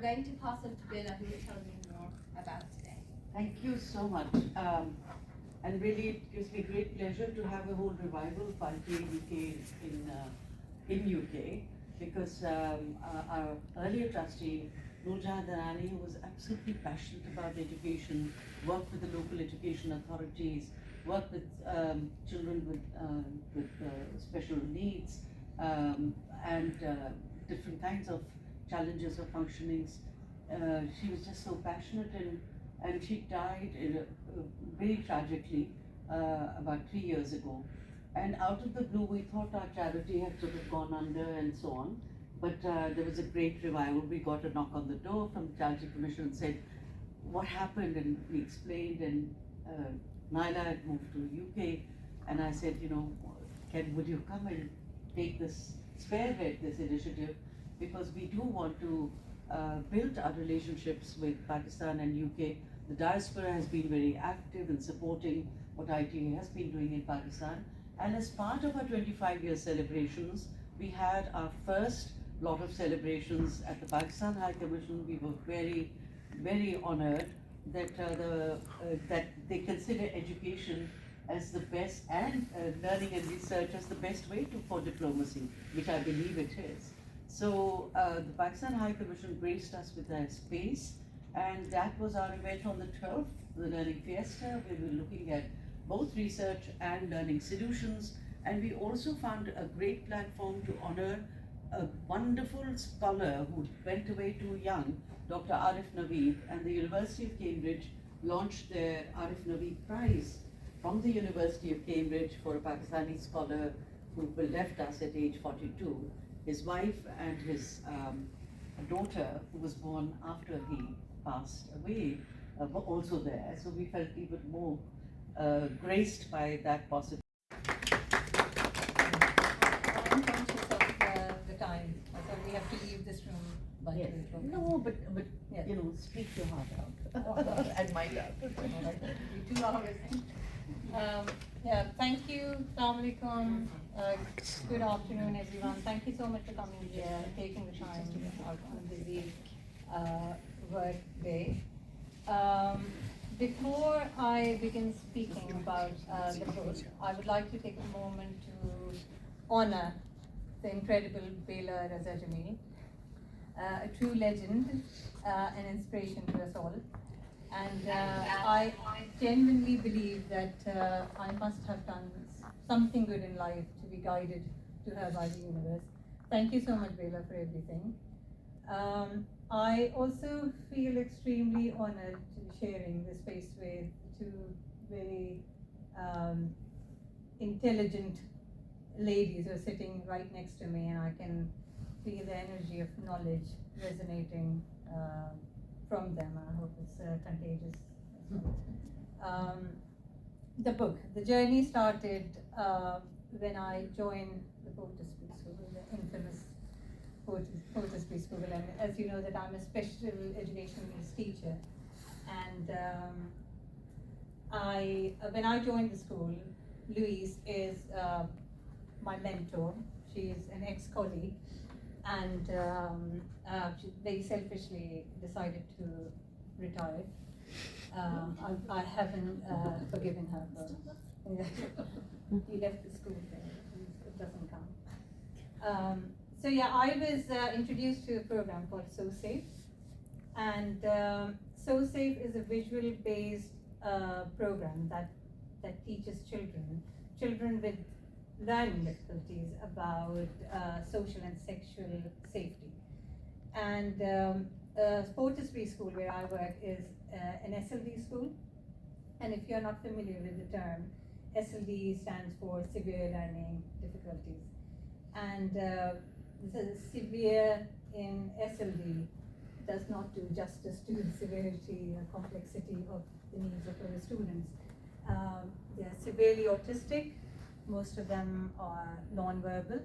going to pass on to Bella, who will tell you more about today. Thank you so much. And really, it gives me great pleasure to have a whole revival of Bharatiya UK in UK, because our earlier trustee, Nurjahan Danani, who was absolutely passionate about education, worked with the local education authorities, worked with children with special needs, and different kinds of challenges or functionings. She was just so passionate, and she died very tragically about 3 years ago. And out of the blue, we thought our charity had sort of gone under and so on. But there was a great revival. We got a knock on the door from the Charity Commission and said, what happened? And we explained, and Naila had moved to UK, and I said, would you come and take this, spearhead this initiative, because we do want to build our relationships with Pakistan and UK. The diaspora has been very active in supporting what ITA has been doing in Pakistan. And as part of our 25-year celebrations, we had our first lot of celebrations at the Pakistan High Commission. We were very, very honored that that they consider education as the best, and learning and research as the best way for diplomacy, which I believe it is. So the Pakistan High Commission graced us with their space, and that was our event on the 12th, the Learning Fiesta, where we were looking at both research and learning solutions. And we also found a great platform to honor a wonderful scholar who went away too young, Dr. Arif Naveed, and the University of Cambridge launched their Arif Naveed Prize from the University of Cambridge for a Pakistani scholar who left us at age 42. His wife and his daughter, who was born after he passed away, were also there. So we felt even more graced by that possibility. I'm conscious of the time, so we have to leave this room by 2 o'clock. No, but Yes. speak your heart out. And my love. 2 hours. Yeah, thank you. Assalamu alaikum. Good afternoon, everyone. Thank you so much for coming here, taking the time out on a busy work day. Before I begin speaking about the book, I would like to take a moment to honor the incredible Bela Raza Jamil, a true legend, an inspiration to us all. And I genuinely believe that I must have done something good in life to be guided to her by the universe. Thank you so much, Bela, for everything. I also feel extremely honored to be sharing this space with two very intelligent ladies who are sitting right next to me, and I can feel the energy of knowledge resonating from them. I hope it's contagious. The book, the journey started when I joined the Fortescue School, the infamous Fortescue School, and as you know that I'm a special education needs teacher, and when I joined the school, Louise is my mentor. She is an ex-colleague, and she very selfishly decided to retire. I haven't forgiven her for he left the school there. It doesn't count. So yeah, I was introduced to a program called So Safe, and So Safe is a visual-based program that teaches children with learning difficulties about social and sexual safety. And Fortescue School, where I work, is an SLD school. And if you're not familiar with the term, SLD stands for severe learning difficulties. And the severe in SLD does not do justice to the severity or complexity of the needs of our students. They're severely autistic. Most of them are non-verbal.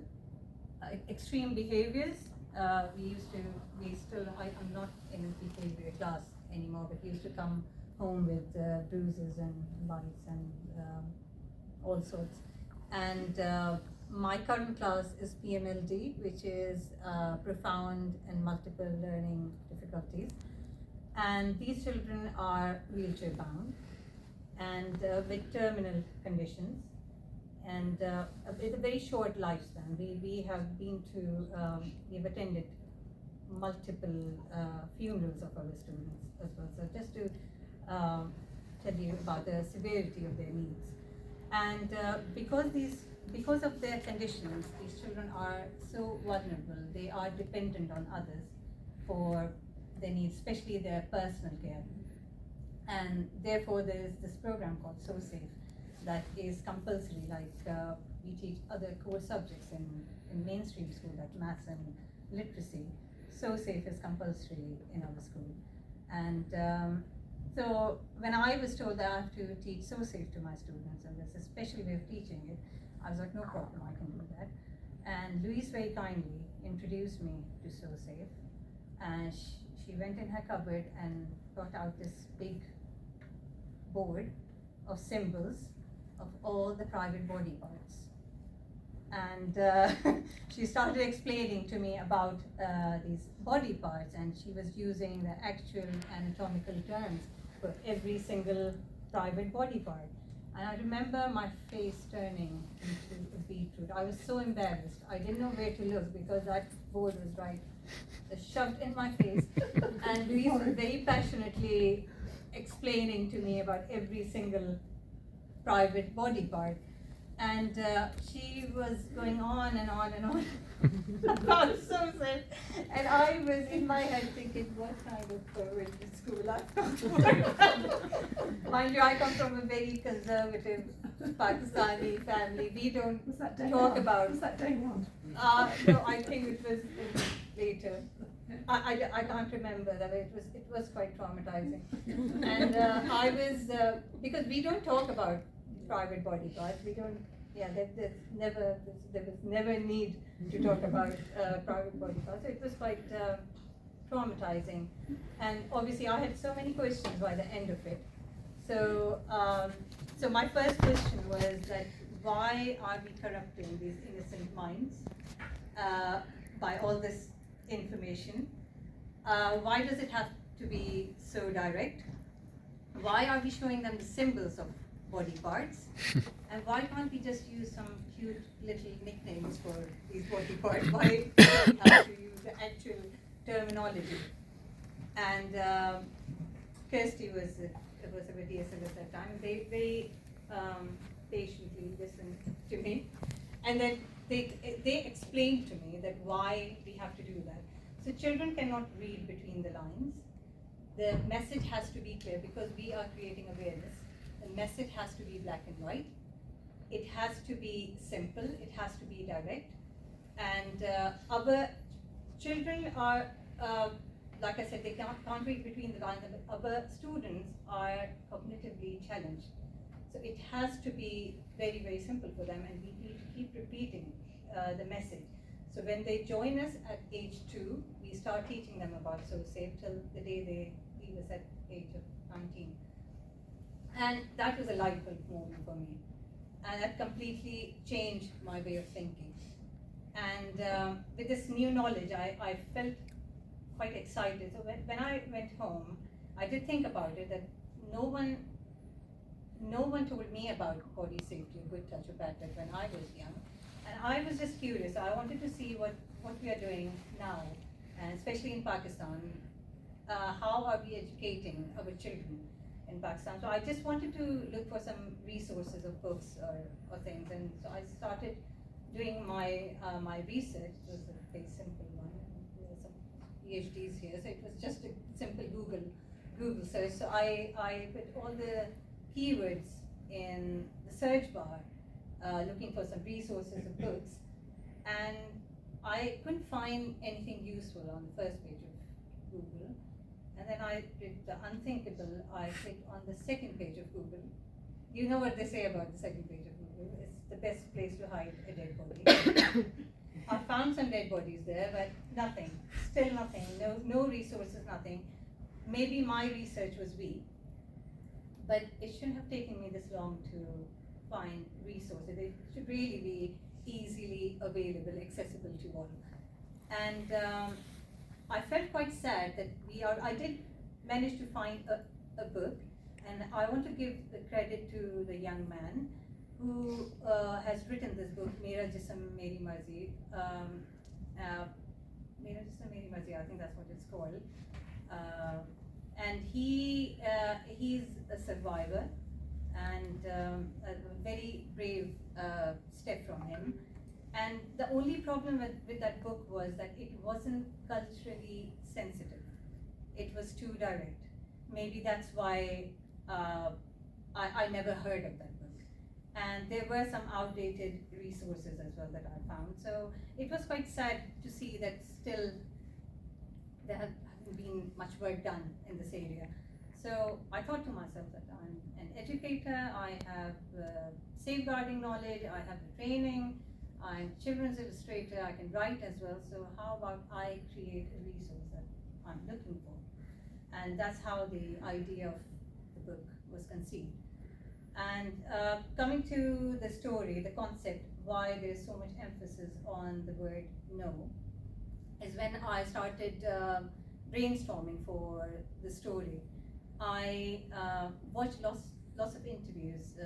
Extreme behaviors. I'm not in a behavior class anymore, but we used to come home with bruises and bites and all sorts. And My current class is PMLD, which is profound and multiple learning difficulties. And these children are wheelchair bound and with terminal conditions and with a very short lifespan. We have been to, we've attended multiple funerals of our students as well. So just to tell you about the severity of their needs. And because of their conditions, these children are so vulnerable. They are dependent on others for their needs, especially their personal care. And therefore, there is this program called So Safe that is compulsory. Like we teach other core subjects in mainstream school, like maths and literacy. So Safe is compulsory in our school. And so when I was told that I have to teach So Safe to my students, and there's a special way of teaching it, I was like, no problem, I can do that. And Louise very kindly introduced me to So Safe, and she went in her cupboard and brought out this big board of symbols of all the private body parts. And she started explaining to me about these body parts, and she was using the actual anatomical terms for every single private body part. And I remember my face turning into a beetroot. I was so embarrassed. I didn't know where to look because that board was right shoved in my face. And Louise was very passionately explaining to me about every single private body part. And she was going on and on and on about So Safe. And I was in my head thinking, what kind of perverted school I've come from. Mind you, I come from a very conservative Pakistani family. We don't talk about. Was that day one? No, I think it was later. I can't remember that. It was quite traumatizing. And I was because we don't talk about private body parts. We don't. Yeah, there was never a need to talk about private body parts. So it was quite traumatizing, and obviously I had so many questions by the end of it. So, so my first question was that why are we corrupting these innocent minds by all this information? Why does it have to be so direct? Why are we showing them the symbols of body parts? And why can't we just use some cute little nicknames for these body parts? Why do we have to use the actual terminology? And Kirsty was with DSL at that time. They very patiently listened to me, and then they explained to me that why we have to do that. So children cannot read between the lines. The message has to be clear because we are creating awareness. The message has to be black and white. It has to be simple. It has to be direct. And our children are, like I said, they can't read between the lines. Our students are cognitively challenged. So it has to be very, very simple for them, and we need to keep repeating the message. So when they join us at age 2, we start teaching them about So Safe till the day they leave us at age of 19. And that was a light bulb moment for me. And that completely changed my way of thinking. And with this new knowledge, I felt quite excited. So when I went home, I did think about it, that no one told me about body safety, good touch or bad touch when I was young. And I was just curious. I wanted to see what we are doing now, and especially in Pakistan. How are we educating our children in Pakistan? So I just wanted to look for some resources of books or things. And so I started doing my research. It was a very simple one. There are some PhDs here, so it was just a simple Google search. So I put all the keywords in the search bar, looking for some resources of books, and I couldn't find anything useful on the first page of Google. And then I did the unthinkable. I clicked on the second page of Google. You know what they say about the second page of Google. It's the best place to hide a dead body. I found some dead bodies there, but nothing. Still nothing. No resources, nothing. Maybe my research was weak, but it shouldn't have taken me this long to find resources. It should really be easily available, accessible to all. And I felt quite sad that I did manage to find a book, and I want to give the credit to the young man who has written this book, Mera Jism Meri Marzi. Mera Jism Meri Marzi, I think that's what it's called. And he's a survivor, and a very brave step from him. And the only problem with that book was that it wasn't culturally sensitive. It was too direct. Maybe that's why I never heard of that book. And there were some outdated resources as well that I found. So it was quite sad to see that still there hasn't been much work done in this area. So I thought to myself that I'm an educator, I have safeguarding knowledge, I have the training, I'm a children's illustrator, I can write as well, so how about I create a resource that I'm looking for? And that's how the idea of the book was conceived. And coming to the story, the concept, why there's so much emphasis on the word no, is when I started brainstorming for the story. I watched lots of interviews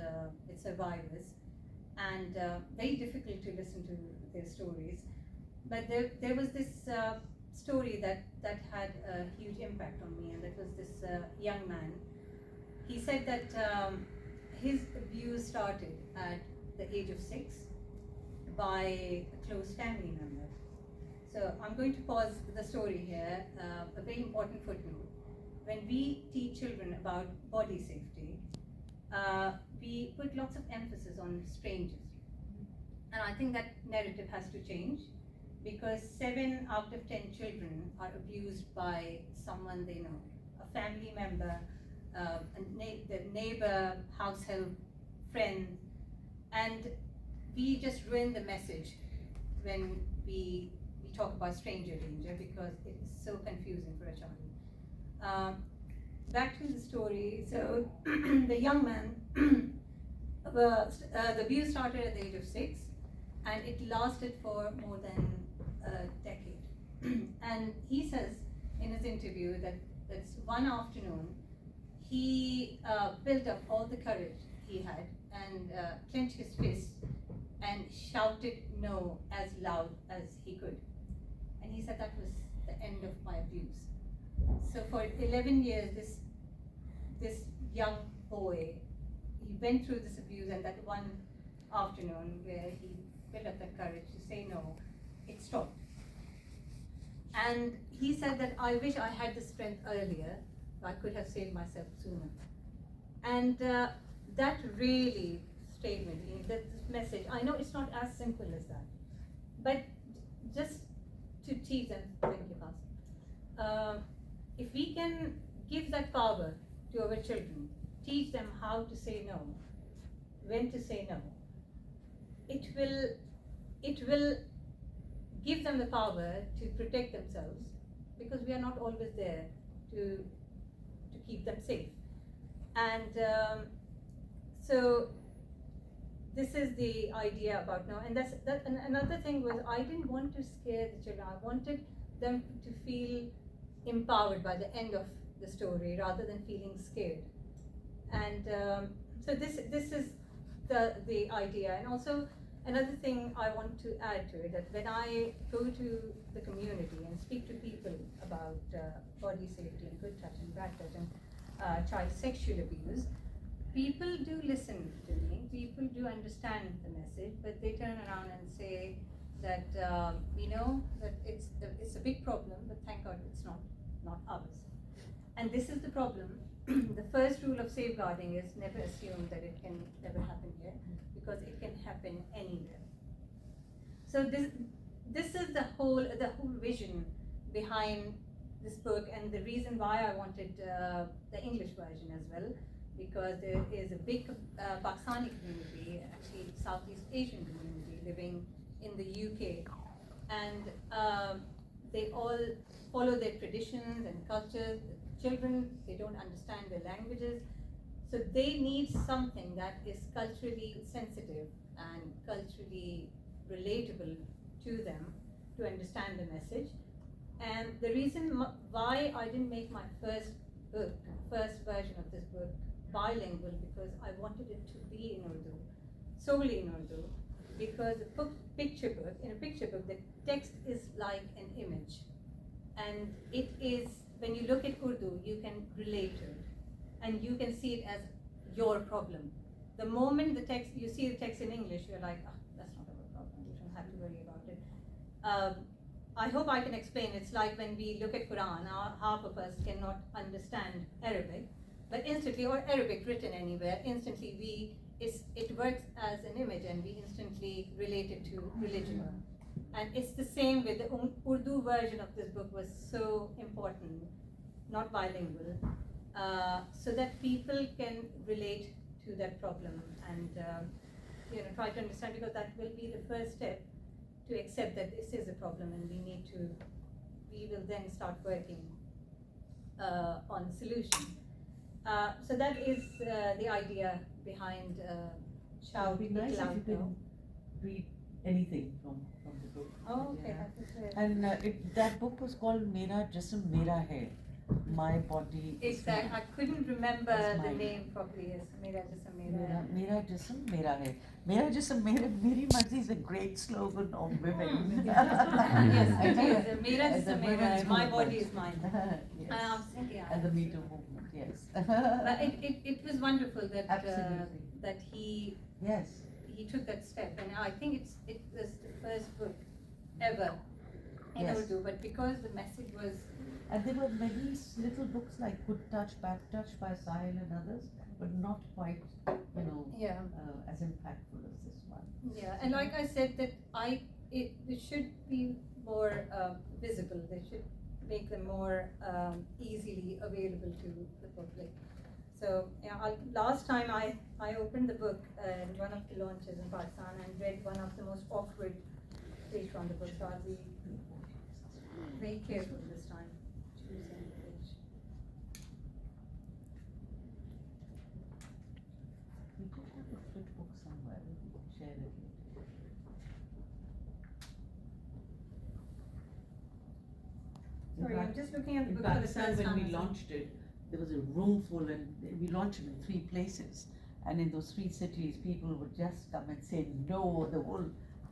with survivors, and very difficult to listen to their stories. But there was this story that had a huge impact on me, and that was this young man. He said that his abuse started at the age of 6 by a close family member. So I'm going to pause the story here, a very important footnote. When we teach children about body safety, we put lots of emphasis on strangers. And I think that narrative has to change, because 7 out of 10 children are abused by someone they know, a family member, the neighbor, house help, friend. And we just ruin the message when we talk about stranger danger, because it is so confusing for a child. Back to the story. So the young man, the abuse started at the age of 6, and it lasted for more than a decade. And he says in his interview that one afternoon he built up all the courage he had and clenched his fist and shouted no as loud as he could. And he said that was the end of my abuse. So for 11 years, this young boy, he went through this abuse, and that one afternoon where he built up the courage to say no, it stopped. And he said that I wish I had the strength earlier, I could have saved myself sooner. And that really stayed with me, that this message. I know it's not as simple as that, but just to teach them, thank you, Pastor. If we can give that power to our children, teach them how to say no, when to say no, it will give them the power to protect themselves, because we are not always there to keep them safe. And so this is the idea about no. And and another thing was, I didn't want to scare the children. I wanted them to feel empowered by the end of the story, rather than feeling scared. And so this is the idea. And also another thing I want to add to it, that when I go to the community and speak to people about body safety and good touch and bad touch and child sexual abuse, people do listen to me, people do understand the message, but they turn around and say that we know that it's a big problem, but thank God it's not ours. And this is the problem. The first rule of safeguarding is never assume that it can never happen here, because it can happen anywhere. So this is the whole vision behind this book, and the reason why I wanted the English version as well, because there is a big Pakistani community, actually Southeast Asian community, living in the UK, and they all follow their traditions and cultures. The children, they don't understand their languages, so they need something that is culturally sensitive and culturally relatable to them to understand the message. And the reason why I didn't make my first version of this book bilingual, because I wanted it to be in Urdu, solely in Urdu, because in a picture book, the text is like an image. And it is, when you look at Urdu, you can relate to it. And you can see it as your problem. The moment you see the text in English, you're like, oh, that's not our problem, we don't have to worry about it. I hope I can explain. It's like when we look at Quran, half of us cannot understand Arabic, but instantly, or Arabic written anywhere, instantly it works as an image and we instantly relate it to religion. And it's the same with the Urdu version of this book was so important, not bilingual, so that people can relate to that problem and try to understand, because that will be the first step to accept that this is a problem and we will then start working on solution. So that is the idea behind Shout It would be nice It if Loud you Now. can read anything from the book. Oh, okay, Yeah. that was good. And that book was called Mera Jism Mera Hai. My body is Exactly. I mine. couldn't remember It's the mine. name properly. Yes, Mera Jism Mera, Mera. Mera Jism Mera Hai. Mera Jism Meri Marzi is a great slogan of women. Yes, it is. Mera As a Jism Mera. women's My movement. body is mine. Yes. Yeah. And the Me Too movement, yes. But it was wonderful that Absolutely. that he Yes. took that step, and I think it was the first book ever in Yes. Urdu. But because the message was And there were many little books like Good Touch, Bad Touch by Sahil and others, but not quite, as impactful as this one. yeah, and like I said, that it should be more visible. They should make them more easily available to the public. So last time I opened the book in one of the launches in Pakistan and read one of the most awkward page from the book. So I'll be very careful this time choosing the page. We did have a flip book somewhere, we could share it later. Sorry, I'm just looking at the In book for the Pakistan, first when time. we launched it, there was a room full, and we launched it in 3 places. And in those 3 cities, people would just come and say no. The whole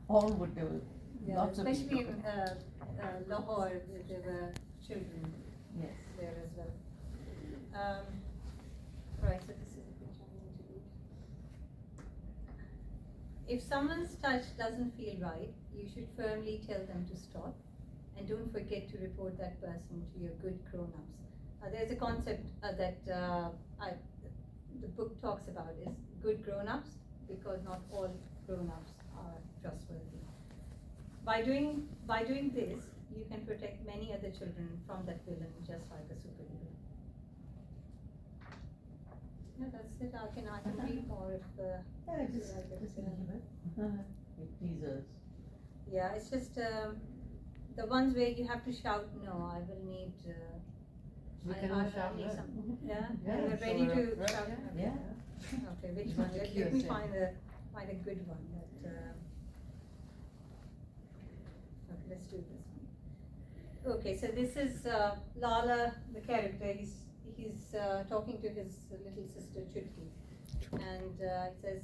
hall would do. Yeah, Lots of especially people. in Lahore, there were children Yes. there as well. Right, so this is the page I'm going to read. If someone's touch doesn't feel right, you should firmly tell them to stop, and don't forget to report that person to your good grown-ups. There's a concept that the book talks about is good grown-ups, because not all grown-ups are trustworthy. By doing this, you can protect many other children from that villain, just like a superhero. Yeah, that's it. I can read more if Yeah, if you just like it. a little bit. With teasers. Yeah, it's just the ones where you have to shout no. I will need. We I can all will shout need no. some. Yeah, Yeah, we're so ready we're to up, shout. yeah. no. Yeah. Okay, which You one? want to Let cue me us in. find a good one. Okay, let's do this one. Okay, so this is Lala, the character. He's talking to his little sister Chutki, and it says,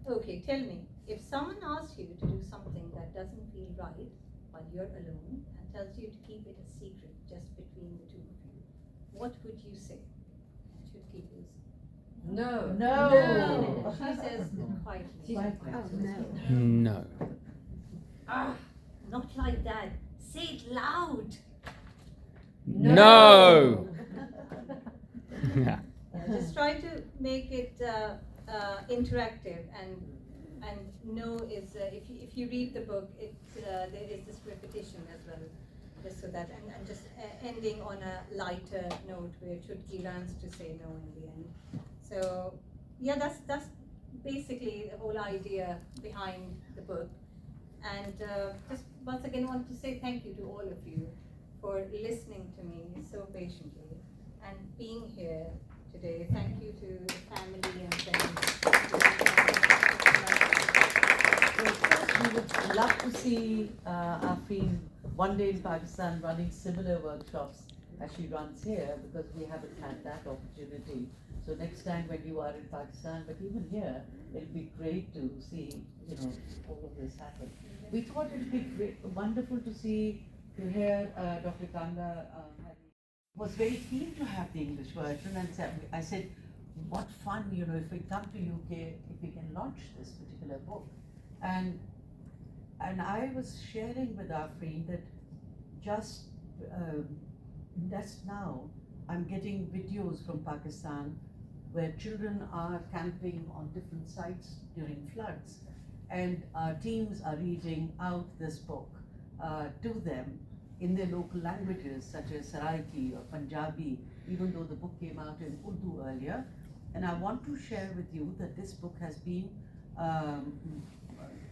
"Okay, tell me, if someone asks you to do something that doesn't feel right while you're alone and tells you to keep it a secret just between the two of you, what would you say?" Chutki goes, No. No. She says quietly, Quite No. "Ah, not like that. Say it loud." No. Yeah. Just try to make it interactive, and no is if you read the book, there is this repetition as well, just so that and just ending on a lighter note where Chutki learns to say no in the end. So yeah, that's basically the whole idea behind the book. And just once again want to say thank you to all of you for listening to me so patiently and being here today. Thank you to the family and friends. love to see Afreen one day in Pakistan running similar workshops as she runs here, because we haven't had that opportunity. So next time when you are in Pakistan, but even here, it'll be great to see, all of this happen. We thought it'd be great, wonderful to see, to hear Dr. Kanga was very keen to have the English version, and I said, what fun, if we come to UK, if we can launch this particular book. And I was sharing with Afreen that just now I'm getting videos from Pakistan where children are camping on different sites during floods, and our teams are reading out this book to them in their local languages such as Saraiki or Punjabi, even though the book came out in Urdu earlier. And I want to share with you that this book has been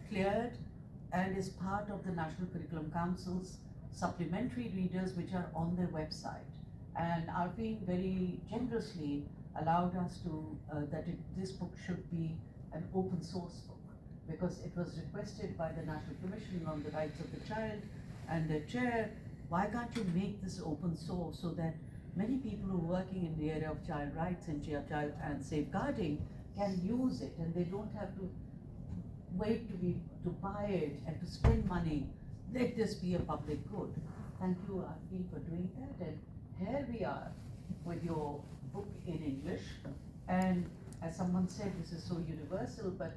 cleared and is part of the National Curriculum Council's supplementary readers, which are on their website. And Afreen very generously allowed us to, this book should be an open source book, because it was requested by the National Commission on the Rights of the Child and the chair, why can't you make this open source so that many people who are working in the area of child rights and child and safeguarding can use it, and they don't have to wait to buy it and to spend money. Let this be a public good. Thank you, Afreen, for doing that. And here we are with your book in English. And as someone said, this is so universal, but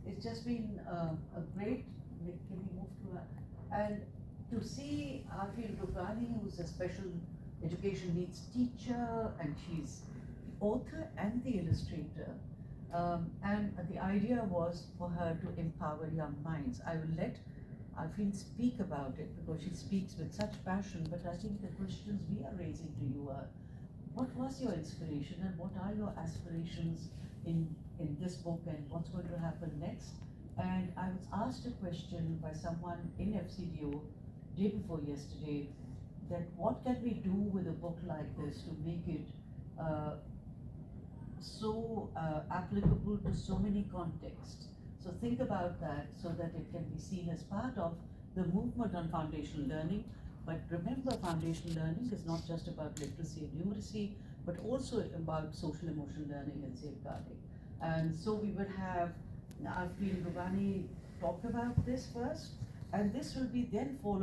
it's just been a great, can we move to and to see Afreen Rubbani, who's a special education needs teacher, and she's the author and the illustrator. And the idea was for her to empower young minds. I will let Afreen speak about it because she speaks with such passion, but I think the questions we are raising to you are, what was your inspiration and what are your aspirations in this book, and what's going to happen next? And I was asked a question by someone in FCDO day before yesterday, that what can we do with a book like this to make it so applicable to so many contexts. So think about that so that it can be seen as part of the movement on foundational learning. But remember, foundational learning is not just about literacy and numeracy, but also about social emotional learning and safeguarding. And so we would have Afreen Rubbani talk about this first, and this will be then followed